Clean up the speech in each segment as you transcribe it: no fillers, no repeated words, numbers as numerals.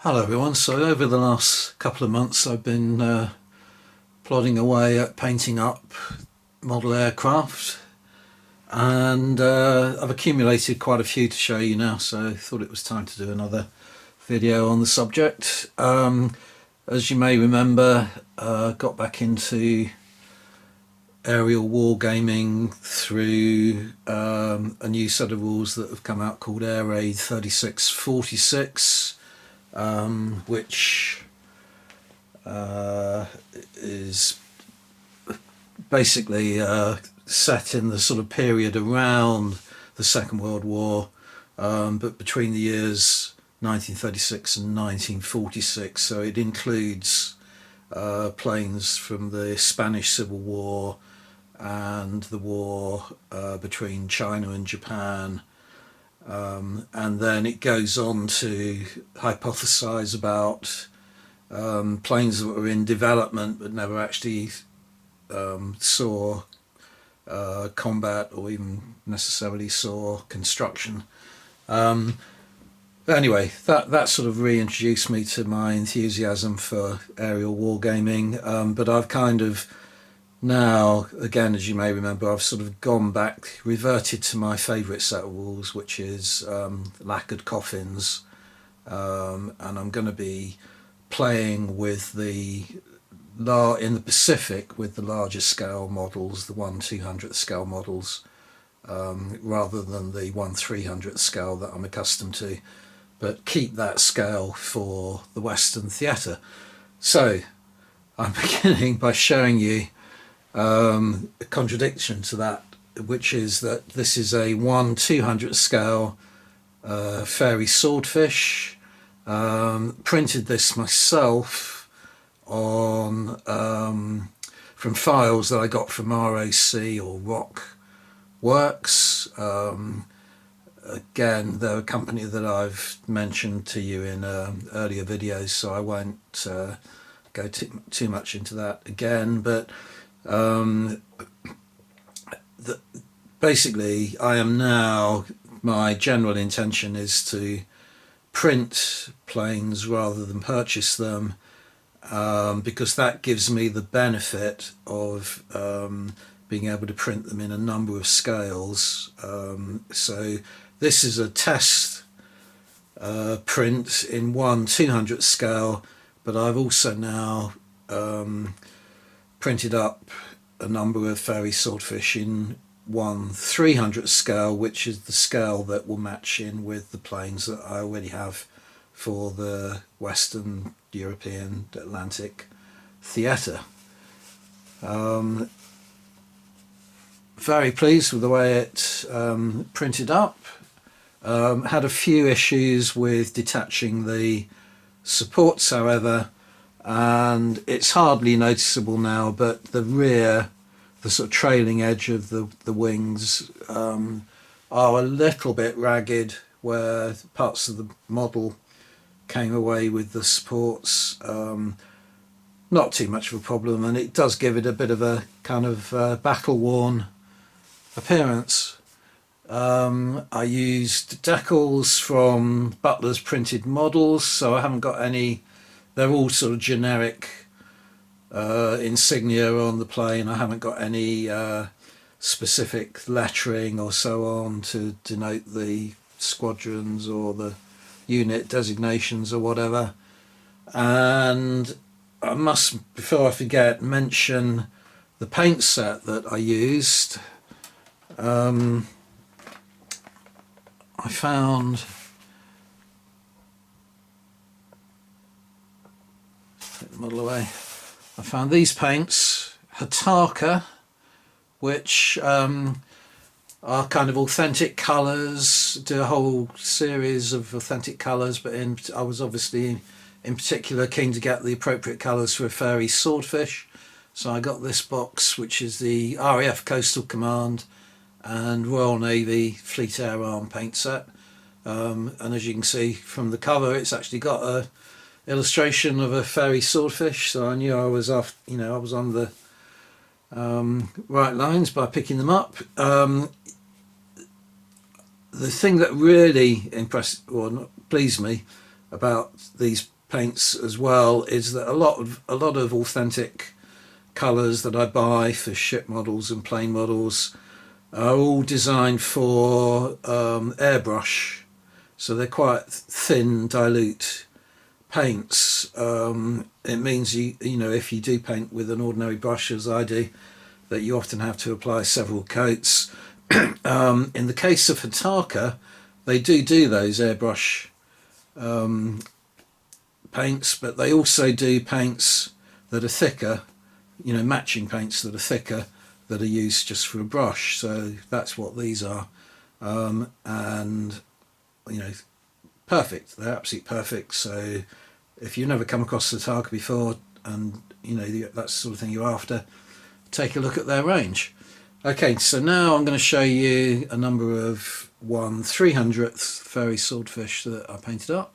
Hello everyone. So over the last couple of months I've been plodding away at painting up model aircraft, and I've accumulated quite a few to show you now, so I thought it was time to do another video on the subject. As you may remember, got back into aerial wargaming through a new set of rules that have come out called Air Raid 3646, which is basically set in the sort of period around the Second World War, but between the years 1936 and 1946. So it includes planes from the Spanish Civil War and the war between China and Japan. And then it goes on to hypothesize about planes that were in development but never actually saw combat or even necessarily saw construction. But anyway, that sort of reintroduced me to my enthusiasm for aerial wargaming, but I've kind of now, again, as you may remember, I've sort of gone back, reverted to my favourite set of rules, which is lacquered coffins, and I'm going to be playing with in the Pacific with the larger scale models, the 1/200th scale models, rather than the 1/300th scale that I'm accustomed to, but keep that scale for the Western theatre. So I'm beginning by showing you a contradiction to that, which is that this is a 1/200th scale fairy swordfish. Printed this myself on from files that I got from ROC or Rock Works. Again, they're a company that I've mentioned to you in earlier videos, so I won't go too much into that again, but basically my general intention is to print planes rather than purchase them, because that gives me the benefit of being able to print them in a number of scales. So this is a test print in 1/200th scale, but I've also now printed up a number of fairy swordfish in 1/300th scale, which is the scale that will match in with the planes that I already have for the Western European Atlantic theatre. Very pleased with the way it printed up. Had a few issues with detaching the supports, however, and it's hardly noticeable now, but the sort of trailing edge of the wings are a little bit ragged, where parts of the model came away with the supports. Not too much of a problem, and it does give it a bit of a kind of battle-worn appearance. I used decals from Butler's printed models, so I haven't got any. They're all sort of generic insignia on the plane. I haven't got any specific lettering or so on to denote the squadrons or the unit designations or whatever. And I must, before I forget, mention the paint set that I used. I found, take the model away, I found these paints, Hataka, which are kind of authentic colours, do a whole series of authentic colours, but I was obviously in particular keen to get the appropriate colours for a fairy swordfish, so I got this box, which is the RAF Coastal Command and Royal Navy Fleet Air Arm paint set, and as you can see from the cover, it's actually got a illustration of a fairy swordfish, so I knew I was off, I was on the right lines by picking them up. The thing that really pleased me about these paints as well is that a lot of authentic colours that I buy for ship models and plane models are all designed for airbrush, so they're quite thin, dilute paints. It means you know, if you do paint with an ordinary brush, as I do, that you often have to apply several coats. In the case of Hataka, they do those airbrush paints, but they also do paints that are thicker, you know, matching paints that are thicker, that are used just for a brush. So that's what these are. And, you know, perfect. They're absolutely perfect. So if you've never come across Hataka before and, you know, that's the sort of thing you're after, take a look at their range. Okay, so now I'm going to show you a number of 1/300th fairy swordfish that I painted up.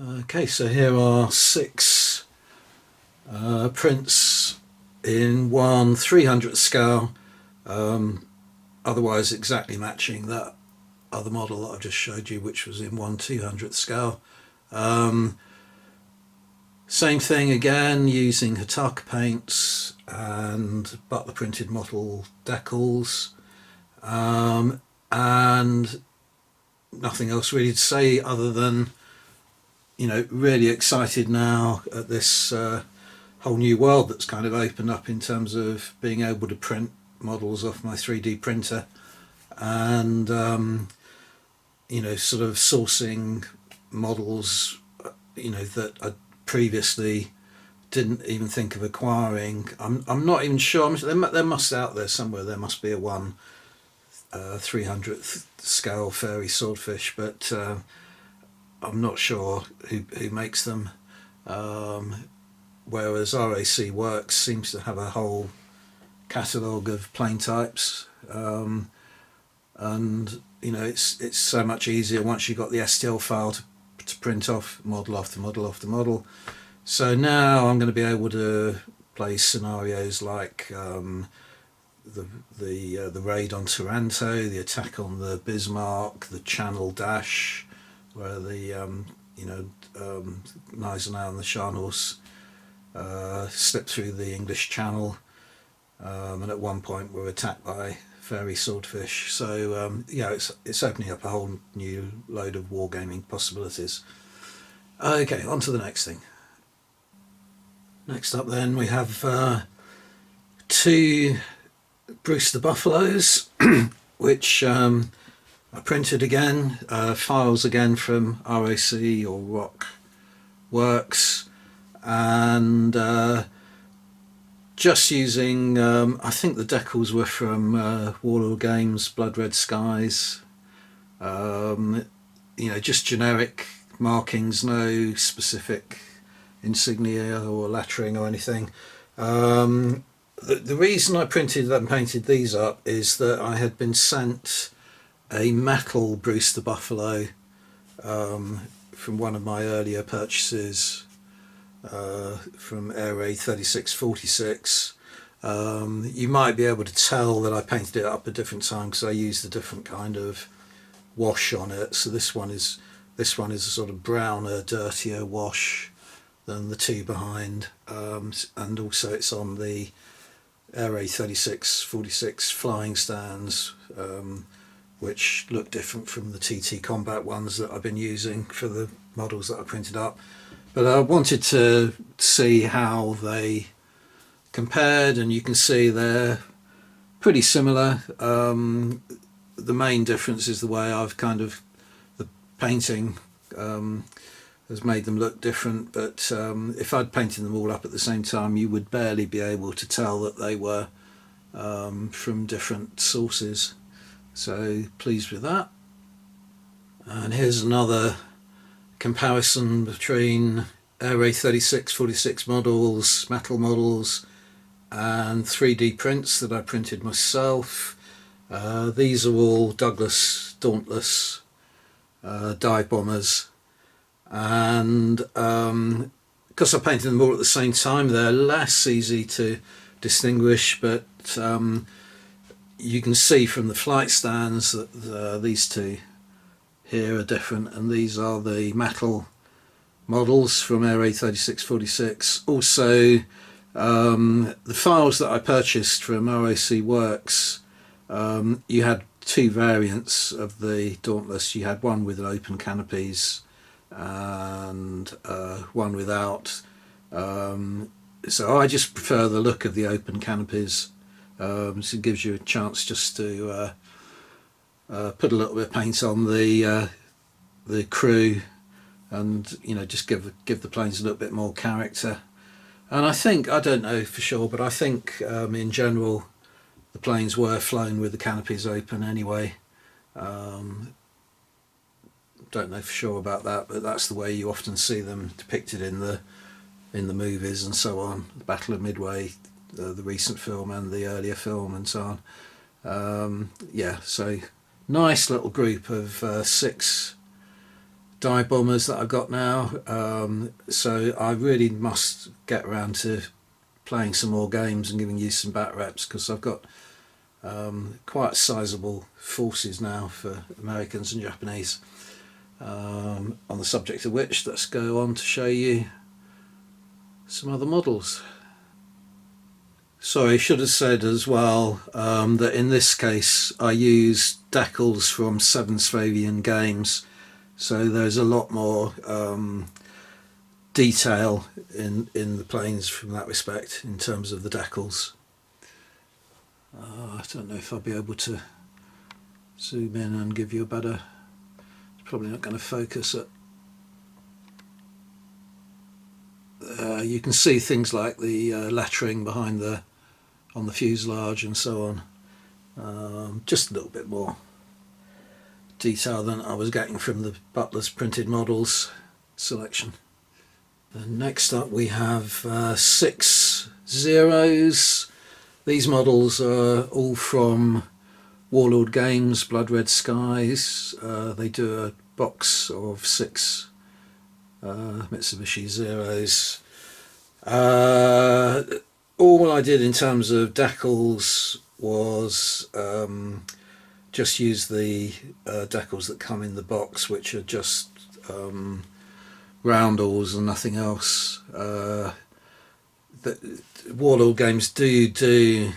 Okay, so here are 6 prints in 1/300th scale, otherwise exactly matching that other model that I've just showed you, which was in 1/200th scale. Same thing again, using Hataka paints and butler printed model decals, and nothing else really to say other than, you know, really excited now at this whole new world that's kind of opened up in terms of being able to print models off my 3D printer, and you know, sort of sourcing models, you know, that I previously didn't even think of acquiring. I'm not even sure. There must out there somewhere. There must be a 1/300th scale fairy swordfish, but I'm not sure who makes them. Whereas RAC Works seems to have a whole catalogue of plane types, and you know, it's so much easier once you've got the STL file to print off model after model after model. So now I'm going to be able to play scenarios like the raid on Taranto, the attack on the Bismarck, the Channel Dash, where the you know, Gneisenau and the Scharnhorst slipped through the English Channel, and at one point were attacked by fairy swordfish. So yeah, it's opening up a whole new load of wargaming possibilities. Okay, on to the next thing. Next up then we have 2 Brewster Buffaloes, which I printed again, files again from RAC or Rock Works, and just using, I think the decals were from Warlord Games, Blood Red Skies, you know, just generic markings, no specific insignia or lettering or anything. The reason I printed and painted these up is that I had been sent a metal Brewster Buffalo from one of my earlier purchases from Area 3646. You might be able to tell that I painted it up a different time because I used a different kind of wash on it. So this one is a sort of browner, dirtier wash than the 2 behind, and also it's on the Area 3646 flying stands, which look different from the TT Combat ones that I've been using for the models that I printed up. But I wanted to see how they compared, and you can see they're pretty similar. The main difference is the way I've kind of, the painting has made them look different, but if I'd painted them all up at the same time, you would barely be able to tell that they were from different sources. So pleased with that. And here's another comparison between Area 3646 models, metal models, and 3D prints that I printed myself. These are all Douglas Dauntless dive bombers, and because I painted them all at the same time, they're less easy to distinguish, but you can see from the flight stands that these 2 here are different, and these are the metal models from Area 3646. Also, the files that I purchased from ROC Works, you had two variants of the Dauntless. You had one with open canopies and one without. So I just prefer the look of the open canopies. So it gives you a chance just to put a little bit of paint on the crew, and just give the planes a little bit more character. And I think, I don't know for sure, but I think in general the planes were flown with the canopies open anyway. Don't know for sure about that, but that's the way you often see them depicted in the movies and so on. The Battle of Midway, the recent film and the earlier film and so on. Yeah, so nice little group of 6 dive bombers that I've got now. So I really must get around to playing some more games and giving you some bat reps, because I've got quite sizable forces now for Americans and Japanese. On the subject of which, let's go on to show you some other models. Sorry, I should have said as well that in this case I used decals from 7 Swavian games, so there's a lot more detail in the planes from that respect in terms of the decals. I don't know if I'll be able to zoom in and give you a better. It's probably not going to focus it. You can see things like the lettering behind on the fuselage and so on. Just a little bit more detail than I was getting from the Butler's printed models selection. And next up we have 6 Zeros. These models are all from Warlord Games, Blood Red Skies. They do a box of 6 Mitsubishi Zeros. All I did in terms of decals was just use the decals that come in the box, which are just roundels and nothing else. The Warlord Games do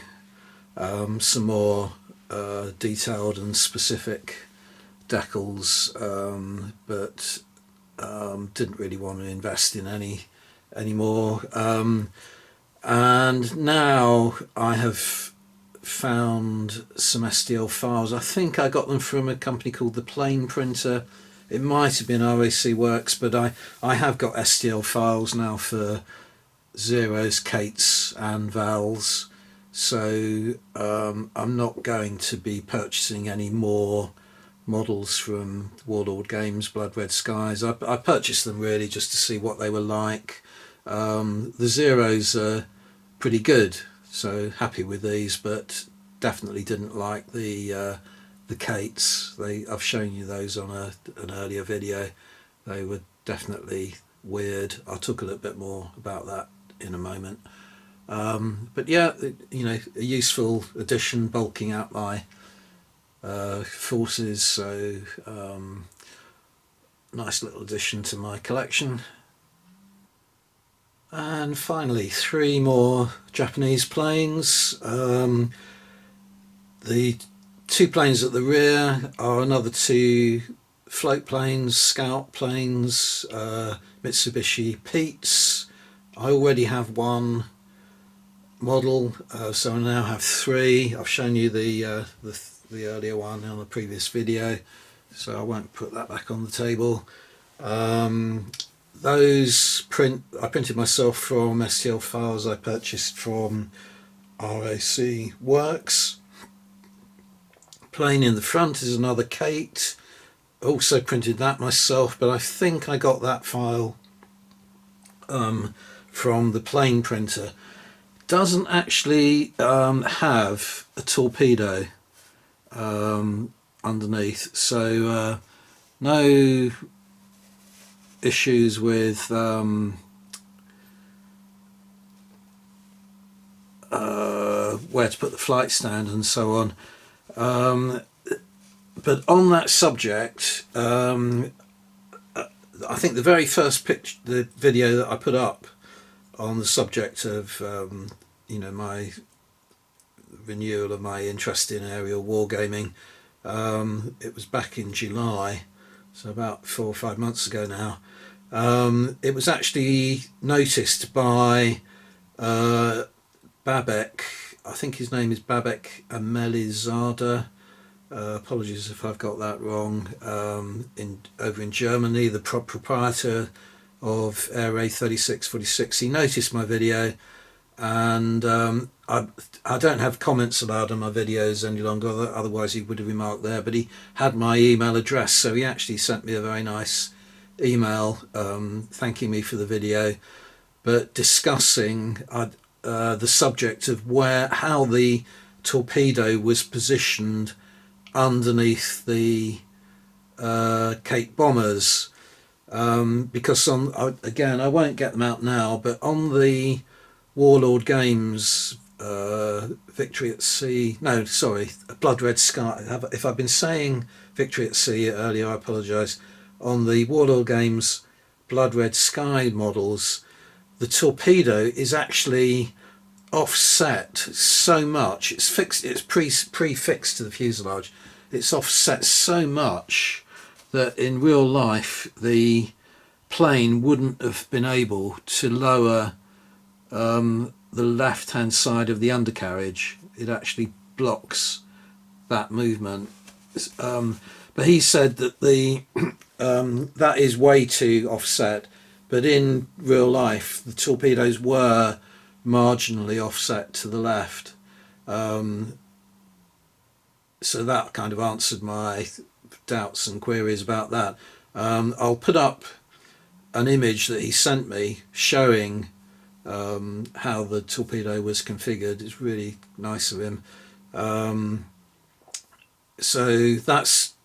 some more detailed and specific decals, but didn't really want to invest in any more. And now I have found some STL files. I think I got them from a company called the Plane Printer. It might have been RAC Works, but I have got STL files now for Zeros, Kates and Vals, so I'm not going to be purchasing any more models from Warlord Games, Blood Red Skies. I purchased them really just to see what they were like. The Zeros are pretty good, so happy with these, but definitely didn't like the Kates. I've shown you those on an earlier video. They were definitely weird. I'll talk a little bit more about that in a moment. But yeah, a useful addition, bulking out my forces, so nice little addition to my collection. And finally, 3 more Japanese planes. The 2 planes at the rear are another 2 float planes, scout planes, Mitsubishi Peats. I already have 1 model, so I now have 3. I've shown you the earlier one on the previous video, so I won't put that back on the table. Those I printed myself from STL files I purchased from RAC Works. Plane in the front is another Kate. Also printed that myself, but I think I got that file from the Plane Printer. Doesn't actually have a torpedo underneath, so no issues with where to put the flight stand and so on. but on that subject, I think the very first the video that I put up on the subject of my renewal of my interest in aerial wargaming, it was back in July, so about 4 or 5 months ago now. It was actually noticed by Babek, I think his name is Babek Amelizada. Apologies if I've got that wrong. Over in Germany, the proprietor of Air A3646, he noticed my video, and I don't have comments allowed on my videos any longer, otherwise he would have remarked there, but he had my email address, so he actually sent me a very nice email thanking me for the video, but discussing the subject of how the torpedo was positioned underneath the Cape bombers, because again, I won't get them out now, but on the Warlord Games Victory at Sea, no, sorry, Blood Red Sky, if I've been saying Victory at Sea earlier, I apologise. On the Warlord Games Blood Red Sky models, the torpedo is actually offset so much, it's fixed, it's prefixed to the fuselage, it's offset so much that in real life the plane wouldn't have been able to lower the left hand side of the undercarriage. It actually blocks that movement, but he said that that is way too offset, but in real life the torpedoes were marginally offset to the left, so that kind of answered my doubts and queries about that. I'll put up an image that he sent me showing how the torpedo was configured. It's really nice of him. So that's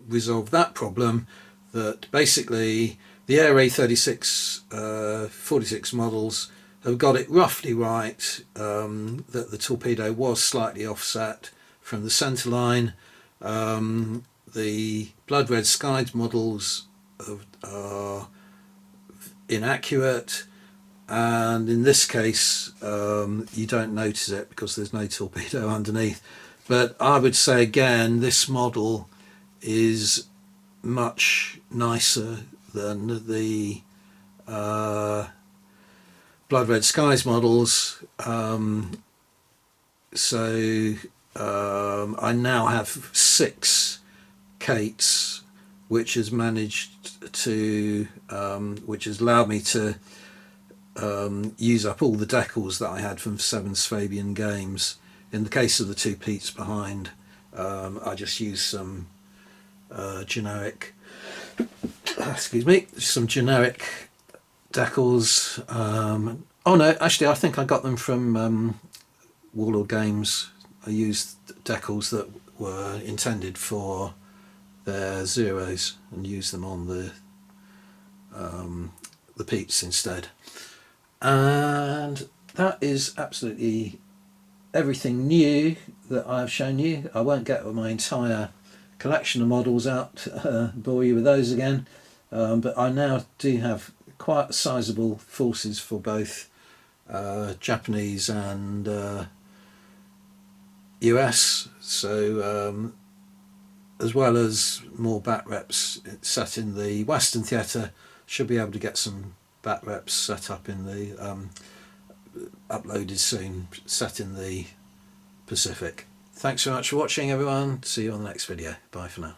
resolved that problem, that basically the Air A36 46 models have got it roughly right, that the torpedo was slightly offset from the centre line. The Blood Red Skies models are inaccurate, and in this case you don't notice it because there's no torpedo underneath. But I would say again, this model is much nicer than the Blood Red Skies models, so I now have 6 Kates, which has managed to which has allowed me to use up all the decals that I had from 7 Swabian games. In the case of the 2 Petes behind, I just used some generic some generic decals. Oh no, actually I think I got them from Warlord Games. I used decals that were intended for their zeros and used them on the Petes instead. And that is absolutely everything new that I've shown you. I won't get my entire collection of models out, bore you with those again, but I now do have quite sizable forces for both Japanese and US, so as well as more bat reps set in the Western Theatre, should be able to get some bat reps set up in the uploaded soon, set in the Pacific. Thanks very much for watching everyone, see you on the next video, bye for now.